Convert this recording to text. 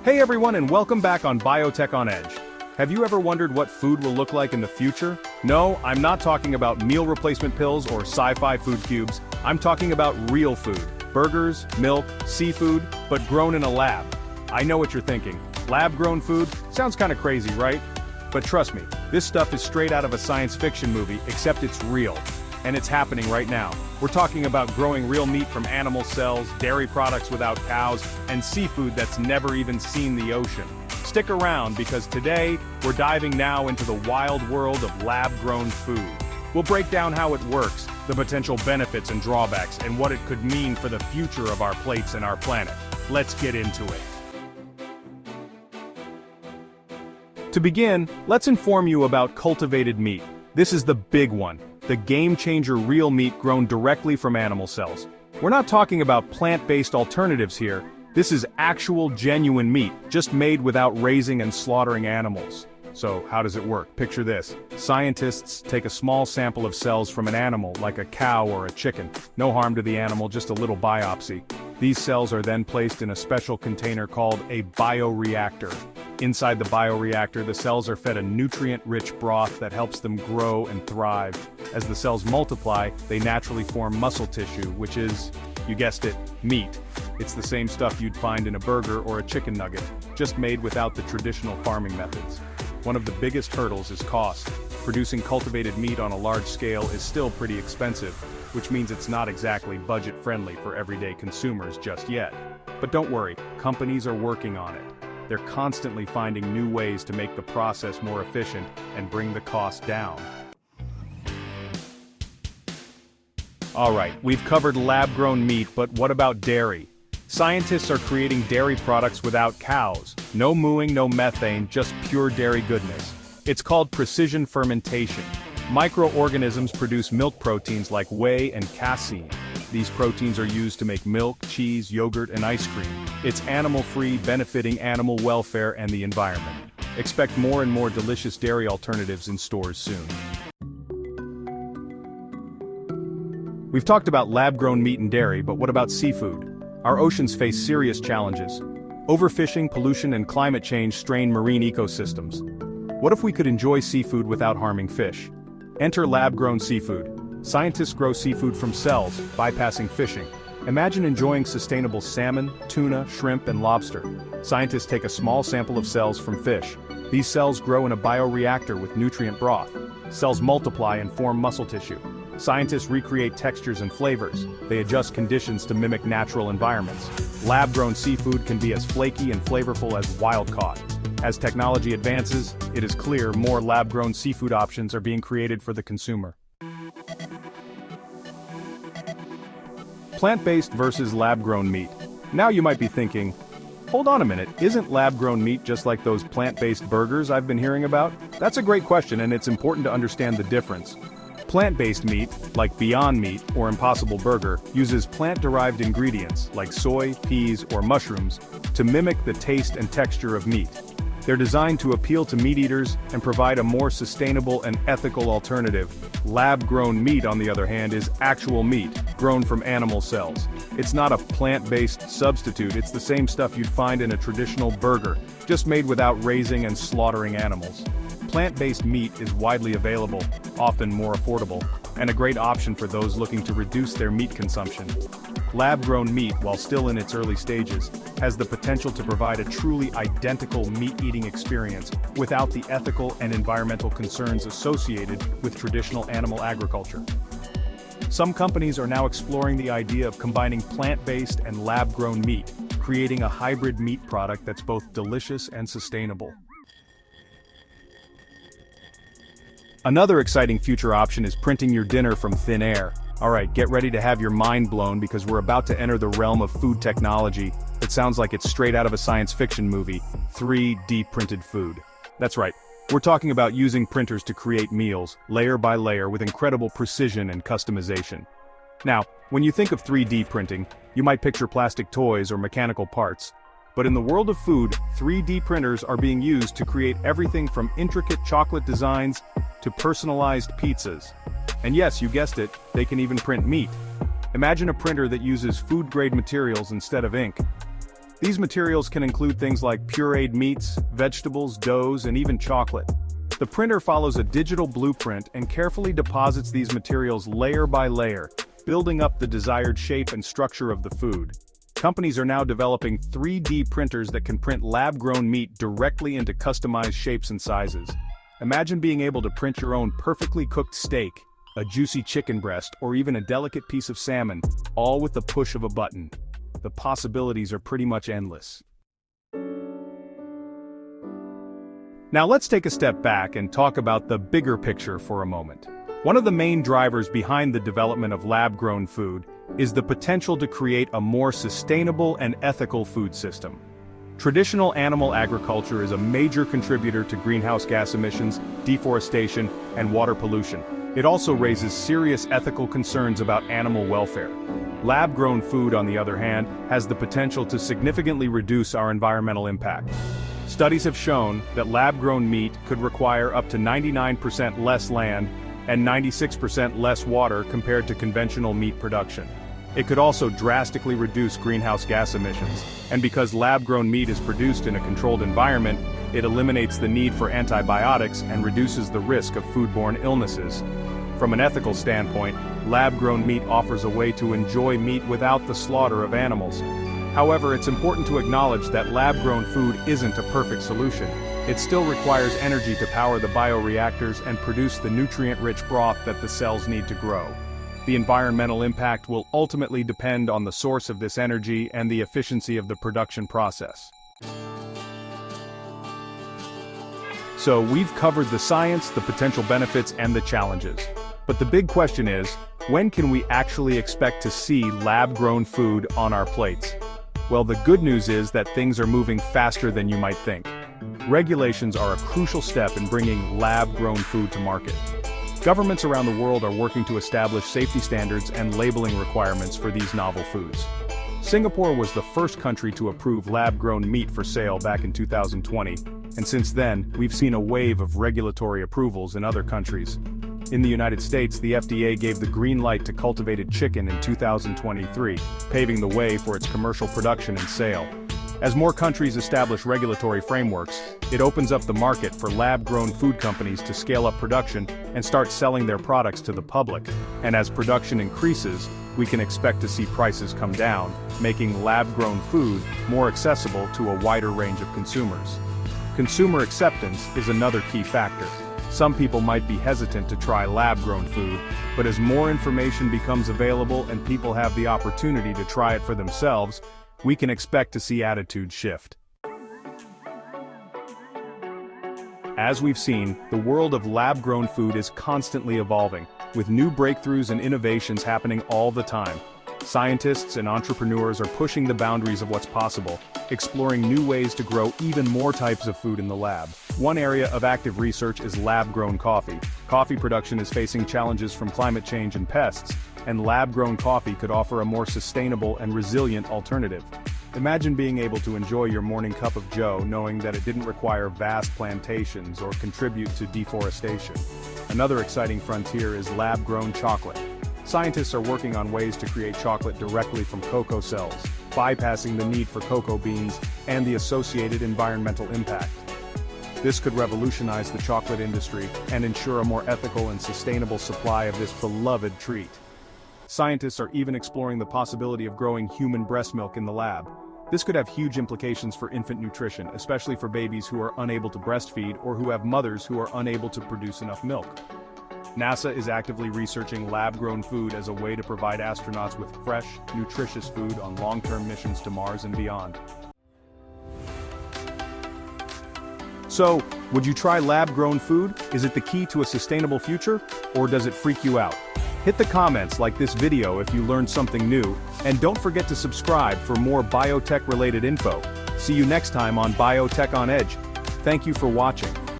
Hey everyone, and welcome back on BioTechonEdge. Have you ever wondered what food will look like in the future? No, I'm not talking about meal replacement pills or sci-fi food cubes. I'm talking about real food. Burgers, milk, seafood, but grown in a lab. I know what you're thinking. Lab-grown food? Sounds kinda crazy, right? But trust me, this stuff is straight out of a science fiction movie, except it's real. And it's happening right now. We're talking about growing real meat from animal cells, dairy products without cows, and seafood that's never even seen the ocean. Stick around because today, we're diving now into the wild world of lab-grown food. We'll break down how it works, the potential benefits and drawbacks, and what it could mean for the future of our plates and our planet. Let's get into it. To begin, let's inform you about cultivated meat. This is the big one. The game-changer real meat grown directly from animal cells. We're not talking about plant-based alternatives here. This is actual genuine meat, just made without raising and slaughtering animals. So, how does it work? Picture this. Scientists take a small sample of cells from an animal, like a cow or a chicken. No harm to the animal, just a little biopsy. These cells are then placed in a special container called a bioreactor. Inside the bioreactor, the cells are fed a nutrient-rich broth that helps them grow and thrive. As the cells multiply, they naturally form muscle tissue, which is, you guessed it, meat. It's the same stuff you'd find in a burger or a chicken nugget, just made without the traditional farming methods. One of the biggest hurdles is cost. Producing cultivated meat on a large scale is still pretty expensive, which means it's not exactly budget-friendly for everyday consumers just yet. But don't worry, companies are working on it. They're constantly finding new ways to make the process more efficient and bring the cost down. Alright, we've covered lab-grown meat, but what about dairy? Scientists are creating dairy products without cows. No mooing, no methane, just pure dairy goodness. It's called precision fermentation. Microorganisms produce milk proteins like whey and casein. These proteins are used to make milk, cheese, yogurt, and ice cream. It's animal-free, benefiting animal welfare and the environment. Expect more and more delicious dairy alternatives in stores soon. We've talked about lab-grown meat and dairy, but what about seafood? Our oceans face serious challenges. Overfishing, pollution, and climate change strain marine ecosystems. What if we could enjoy seafood without harming fish? Enter lab-grown seafood. Scientists grow seafood from cells, bypassing fishing. Imagine enjoying sustainable salmon, tuna, shrimp, and lobster. Scientists take a small sample of cells from fish. These cells grow in a bioreactor with nutrient broth. Cells multiply and form muscle tissue. Scientists recreate textures and flavors. They adjust conditions to mimic natural environments. Lab-grown seafood can be as flaky and flavorful as wild-caught. As technology advances, it is clear more lab-grown seafood options are being created for the consumer. Plant-based versus lab-grown meat. Now you might be thinking, hold on a minute, isn't lab-grown meat just like those plant-based burgers I've been hearing about? That's a great question, and it's important to understand the difference. Plant-based meat, like Beyond Meat or Impossible Burger, uses plant-derived ingredients like soy, peas, or mushrooms to mimic the taste and texture of meat. They're designed to appeal to meat eaters and provide a more sustainable and ethical alternative. Lab-grown meat, on the other hand, is actual meat, grown from animal cells. It's not a plant-based substitute, it's the same stuff you'd find in a traditional burger, just made without raising and slaughtering animals. Plant-based meat is widely available, often more affordable, and a great option for those looking to reduce their meat consumption. Lab-grown meat, while still in its early stages, has the potential to provide a truly identical meat-eating experience without the ethical and environmental concerns associated with traditional animal agriculture. Some companies are now exploring the idea of combining plant-based and lab-grown meat, creating a hybrid meat product that's both delicious and sustainable. Another exciting future option is printing your dinner from thin air. Alright, get ready to have your mind blown because we're about to enter the realm of food technology. It sounds like it's straight out of a science fiction movie, 3D printed food. That's right, we're talking about using printers to create meals, layer by layer with incredible precision and customization. Now, when you think of 3D printing, you might picture plastic toys or mechanical parts. But in the world of food, 3D printers are being used to create everything from intricate chocolate designs to personalized pizzas. And yes, you guessed it, they can even print meat. Imagine a printer that uses food-grade materials instead of ink. These materials can include things like pureed meats, vegetables, doughs, and even chocolate. The printer follows a digital blueprint and carefully deposits these materials layer by layer, building up the desired shape and structure of the food. Companies are now developing 3D printers that can print lab-grown meat directly into customized shapes and sizes. Imagine being able to print your own perfectly cooked steak, a juicy chicken breast, or even a delicate piece of salmon, all with the push of a button. The possibilities are pretty much endless. Now let's take a step back and talk about the bigger picture for a moment. One of the main drivers behind the development of lab-grown food is the potential to create a more sustainable and ethical food system. Traditional animal agriculture is a major contributor to greenhouse gas emissions, deforestation, and water pollution. It also raises serious ethical concerns about animal welfare. Lab-grown food, on the other hand, has the potential to significantly reduce our environmental impact. Studies have shown that lab-grown meat could require up to 99% less land and 96% less water compared to conventional meat production. It could also drastically reduce greenhouse gas emissions, and because lab-grown meat is produced in a controlled environment, it eliminates the need for antibiotics and reduces the risk of foodborne illnesses. From an ethical standpoint, lab-grown meat offers a way to enjoy meat without the slaughter of animals. However, it's important to acknowledge that lab-grown food isn't a perfect solution. It still requires energy to power the bioreactors and produce the nutrient-rich broth that the cells need to grow. The environmental impact will ultimately depend on the source of this energy and the efficiency of the production process. So we've covered the science, the potential benefits, and the challenges. But the big question is, when can we actually expect to see lab-grown food on our plates? Well, the good news is that things are moving faster than you might think. Regulations are a crucial step in bringing lab-grown food to market. Governments around the world are working to establish safety standards and labeling requirements for these novel foods. Singapore was the first country to approve lab-grown meat for sale back in 2020, and since then, we've seen a wave of regulatory approvals in other countries. In the United States, the FDA gave the green light to cultivated chicken in 2023, paving the way for its commercial production and sale. As more countries establish regulatory frameworks, it opens up the market for lab-grown food companies to scale up production and start selling their products to the public. And as production increases, we can expect to see prices come down, making lab-grown food more accessible to a wider range of consumers. Consumer acceptance is another key factor. Some people might be hesitant to try lab-grown food, but as more information becomes available and people have the opportunity to try it for themselves, we can expect to see attitudes shift. As we've seen, the world of lab-grown food is constantly evolving, with new breakthroughs and innovations happening all the time. Scientists and entrepreneurs are pushing the boundaries of what's possible, exploring new ways to grow even more types of food in the lab. One area of active research is lab-grown coffee. Coffee production is facing challenges from climate change and pests, and lab-grown coffee could offer a more sustainable and resilient alternative. Imagine being able to enjoy your morning cup of joe knowing that it didn't require vast plantations or contribute to deforestation. Another exciting frontier is lab-grown chocolate. Scientists are working on ways to create chocolate directly from cocoa cells, bypassing the need for cocoa beans and the associated environmental impact. This could revolutionize the chocolate industry and ensure a more ethical and sustainable supply of this beloved treat. Scientists are even exploring the possibility of growing human breast milk in the lab. This could have huge implications for infant nutrition, especially for babies who are unable to breastfeed or who have mothers who are unable to produce enough milk. NASA is actively researching lab-grown food as a way to provide astronauts with fresh, nutritious food on long-term missions to Mars and beyond. So, would you try lab-grown food? Is it the key to a sustainable future, or does it freak you out? Hit the comments, like this video if you learned something new, and don't forget to subscribe for more biotech-related info. See you next time on BioTechonEdge. Thank you for watching.